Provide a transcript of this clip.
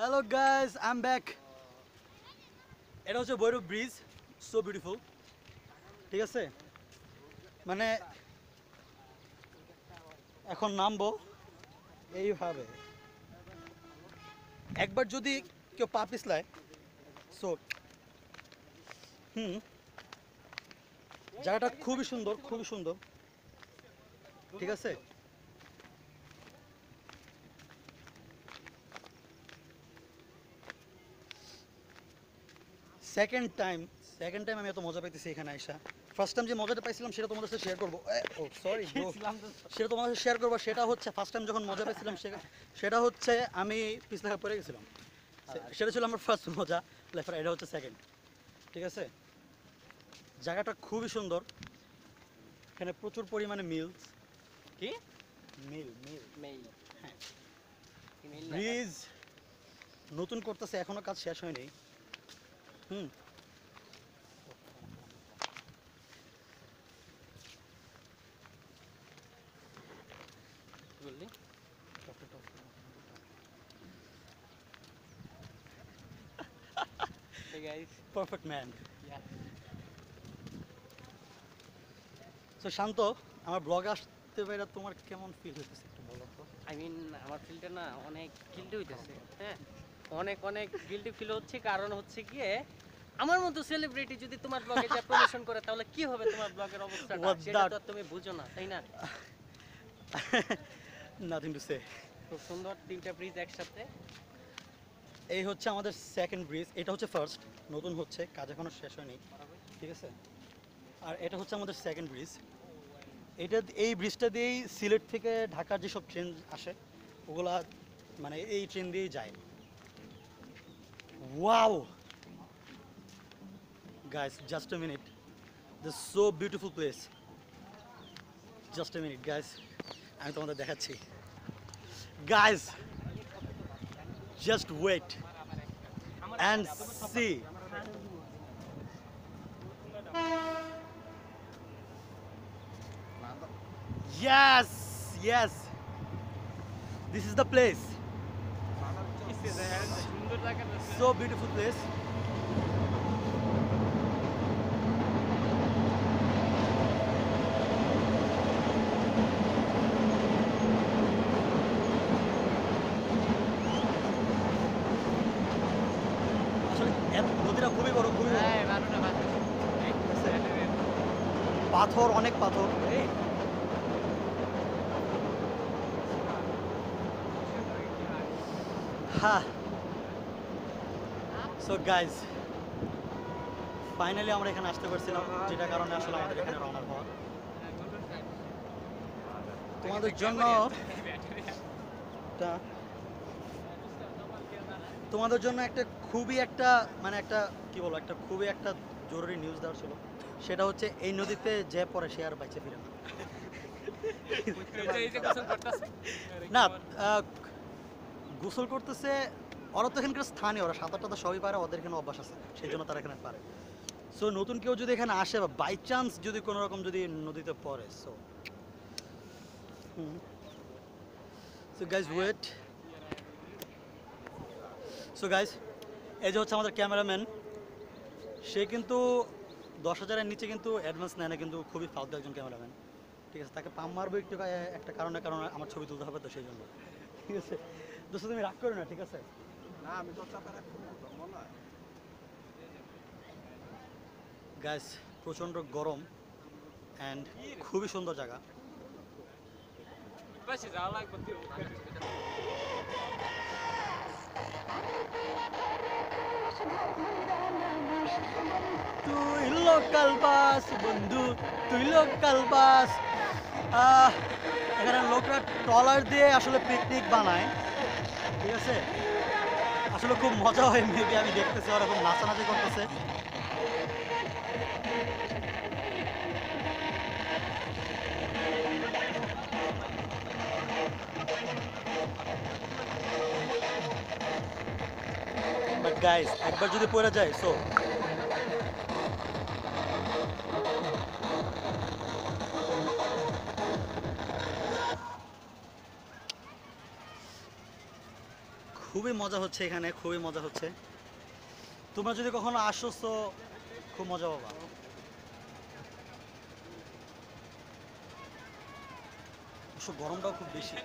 Hello guys, I am back. এটা হচ্ছে Bhairab bridge, so beautiful. ঠিক আছে, মানে এখন নামবো এইভাবে। একবার যদি কেউ পা পিছলায়, সো হুম, জায়গাটা খুবই সুন্দর, খুবই সুন্দর। ঠিক আছে, সেকেন্ড টাইম সেকেন্ড টাইম আমি এত মজা পাইতেছি এখানে আইসা। ফার্স্ট টাইম যে মজাটা পাইছিলাম সেটা তোমাদের সাথে শেয়ার করবো। ও সরি ব্রো, সেটা তোমাদের সাথে শেয়ার করবো। সেটা হচ্ছে ফার্স্ট টাইম যখন মজা পাইছিলাম সেটা হচ্ছে আমি পিছলা পড়ে গেছিলাম। সেটা ছিল আমার ফার্স্ট মজা লাইফের। এটা হচ্ছে সেকেন্ড। ঠিক আছে, জায়গাটা খুবই সুন্দর। এখানে প্রচুর পরিমাণে মিলস। কি মিল মিল মেইল হ্যাঁ, ইমেইল না ব্রিজ নতুন করতেছে, এখনো কাজ শেষ হয়নি। হুম, কি বললি হে গাইস পারফেক্ট ম্যান। ইয়া তো শান্ত, আমার ব্লগে আসতে পেরে তোমার কেমন ফিল হইতেছে একটু বলো তো। আই মিন আমার ফিলটা না অনেক গিল্টি হইতেছে হ্যাঁ অনেক অনেক গিল্টি ফিল হচ্ছে কারণ হচ্ছে গিয়ে আমার মতো সেলিব্রিটি যদি তোমার ব্লগে যা প্রমোশন করে তাহলে কি হবে তোমার ব্লগের অবস্থাটা What সেটা that? তো আর তুমি বুঝো না তাই না নাথিং টু সে। খুব সুন্দর তিনটা ব্রিজ একসাথে এই হচ্ছে আমাদের সেকেন্ড ব্রিজ, এটা হচ্ছে ফার্স্ট, নতুন হচ্ছে, কাজ এখনো শেষ হয়নি। ঠিক আছে, আর এটা হচ্ছে আমাদের সেকেন্ড ব্রিজ। এই ব্রিজটা দিয়েই সিলেট থেকে ঢাকার যেসব ট্রেন আসে ওগুলা মানে এই ট্রেন দিয়েই যায়। Wow guys, just a minute, this so beautiful place. Just a minute guys, আমি তোমাদের দেখাচ্ছি। Guys, just wait and see. Yes, yes. This is the place. So beautiful place. আসলে নদীটা খুবই বড়, খুবই বড়। হ্যাঁ 12টা বাজে পাথর, অনেক পাথর। হ্যাঁ, সো গাইজ, ফাইনালি আমরা এখানে আসতে পারছিলাম, যেটা কারণে আসলে আমাদের এখানে রওনা হওয়া। তোমাদের জন্য একটা তোমাদের জন্য একটা খুবই একটা মানে একটা কি বলবো, একটা খুবই একটা জরুরি নিউজ দেওয়ার ছিল। সেটা হচ্ছে এই নদীতে যে পড়ে সে আর বাইচে ফিরে না। না, আহ, গোসল করতেছে ওরা তো এখানকার স্থানীয়, ওরা সাঁতার টাতার সবই পারে, ওদের এখানে অভ্যাস আছে, সেই জন্য তারা এখানে পারে। সো নতুন কেউ যদি এখানে আসে বা বাই চান্স যদি কোনো রকম যদি নদীতে পড়ে, so guys wait. So guys, এই যে হচ্ছে আমাদের ক্যামেরাম্যান, সে কিন্তু 10,000-এর নিচে কিন্তু অ্যাডভান্স নেয় না, কিন্তু খুবই ফালতু একজন ক্যামেরাম্যান। ঠিক আছে, তাকে পাম মারবো একটু একটা কারণে আমার ছবি তুলতে হবে তো সেই জন্য। ঠিক আছে দোস্ত, তুমি রাগ করো না, ঠিক আছে? না আমি তো চাপে রাখবো না। গাইস, প্রচণ্ড গরম অ্যান্ড খুবই সুন্দর জায়গা। তুই লোকাল বাস বন্ধু, তুই লোকাল বাস। এখানে লোকরা ট্রলার দিয়ে আসলে পিকনিক বানায়। ঠিক আছে, আসলে খুব মজা হয়, মেবি আমি দেখতেছি ওরা খুব নাচানাচি করতেছে। বাট গাইস, একবার যদি পড়ে যায় সো খুবই মজা হচ্ছে এখানে, খুবই মজা হচ্ছে। তোমরা যদি কখনো আসো তো খুব মজা পাবা। অবশ্য গরমটাও খুব বেশি।